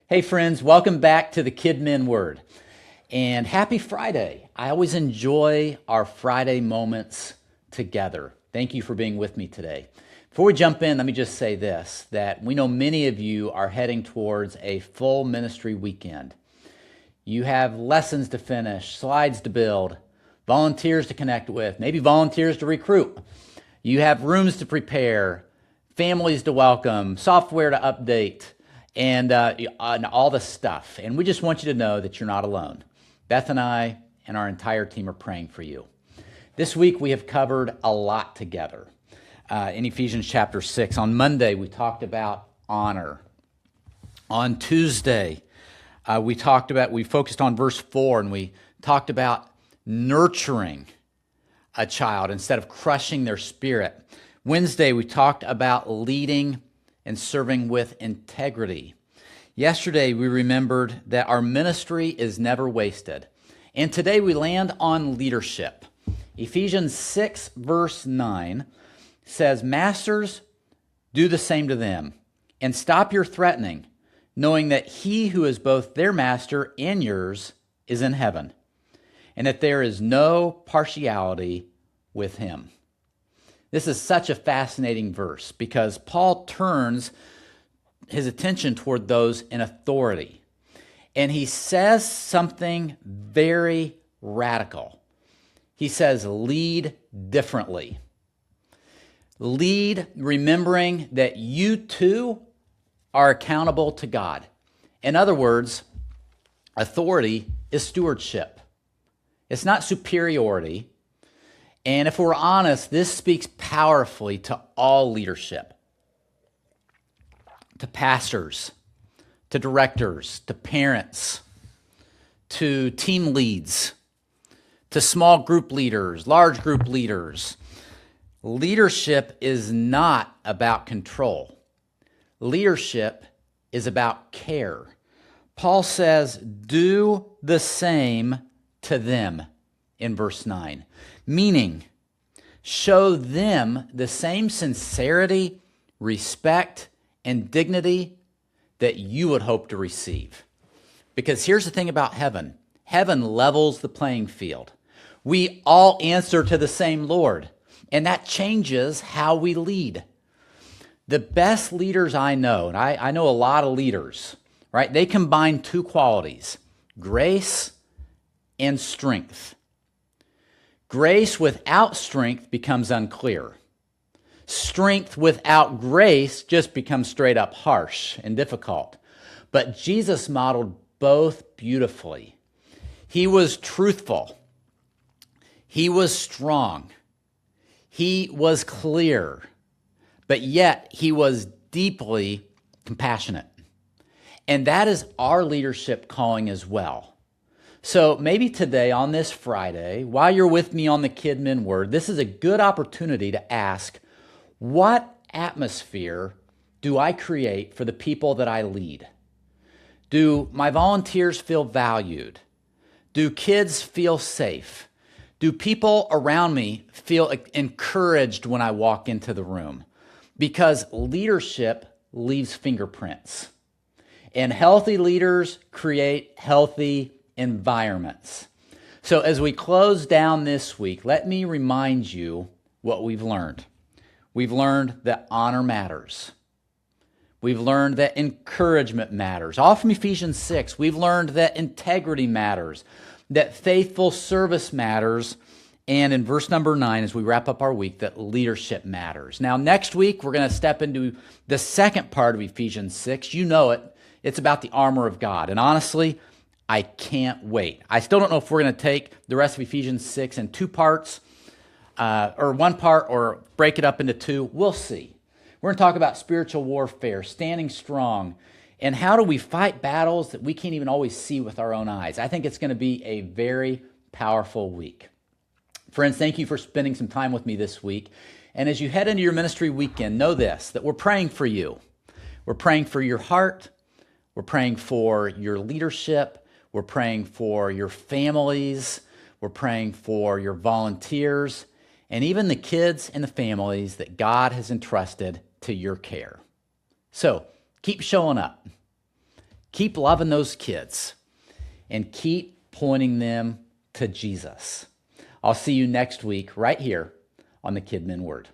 Hey friends, welcome back to the KidMin Word. And happy Friday. I always enjoy our Friday moments together. Thank you for being with me today. Before we jump in, let me just say this, that we know many of you are heading towards a full ministry weekend. You have lessons to finish, slides to build, volunteers to connect with, maybe volunteers to recruit. You have rooms to prepare, families to welcome, software to update, and all the stuff. And we just want you to know that you're not alone. Beth and I and our entire team are praying for you. This week we have covered a lot together in Ephesians chapter 6. On Monday we talked about honor. On Tuesday we focused on verse 4 and we talked about nurturing a child instead of crushing their spirit. Wednesday we talked about leading and serving with integrity. Yesterday, we remembered that our ministry is never wasted. And today we land on leadership. Ephesians 6, verse 9 says, "Masters, do the same to them, and stop your threatening, knowing that he who is both their master and yours is in heaven, and that there is no partiality with him." This is such a fascinating verse because Paul turns his attention toward those in authority. And he says something very radical. He says, lead differently. Lead remembering that you too are accountable to God. In other words, authority is stewardship. It's not superiority. And if we're honest, this speaks powerfully to all leadership, to pastors, to directors, to parents, to team leads, to small group leaders, large group leaders. Leadership is not about control. Leadership is about care. Paul says, do the same to them in verse 9. Meaning, show them the same sincerity, respect, and dignity that you would hope to receive. Because here's the thing about heaven. Heaven levels the playing field. We all answer to the same Lord, and that changes how we lead. The best leaders I know, and I know a lot of leaders, right? They combine two qualities, grace and strength. Grace without strength becomes unclear. Strength without grace just becomes straight up harsh and difficult. But Jesus modeled both beautifully. He was truthful. He was strong. He was clear. But yet he was deeply compassionate. And that is our leadership calling as well. So maybe today on this Friday, while you're with me on the KidMin Word, this is a good opportunity to ask, what atmosphere do I create for the people that I lead? Do my volunteers feel valued? Do kids feel safe? Do people around me feel encouraged when I walk into the room? Because leadership leaves fingerprints. And healthy leaders create healthy environments. So as we close down this week, let me remind you what we've learned. We've learned that honor matters. We've learned that encouragement matters. All from Ephesians 6, we've learned that integrity matters, that faithful service matters, and in verse number 9, as we wrap up our week, that leadership matters. Now, next week, we're going to step into the second part of Ephesians 6. You know it. It's about the armor of God. And honestly, I can't wait. I still don't know if we're going to take the rest of Ephesians 6 in two parts, or one part, or break it up into two. We'll see. We're going to talk about spiritual warfare, standing strong, and how do we fight battles that we can't even always see with our own eyes. I think it's going to be a very powerful week. Friends, thank you for spending some time with me this week. And as you head into your ministry weekend, know this, that we're praying for you. We're praying for your heart. We're praying for your leadership. We're praying for your families. We're praying for your volunteers and even the kids and the families that God has entrusted to your care. So keep showing up. Keep loving those kids and keep pointing them to Jesus. I'll see you next week right here on the KidMin Word.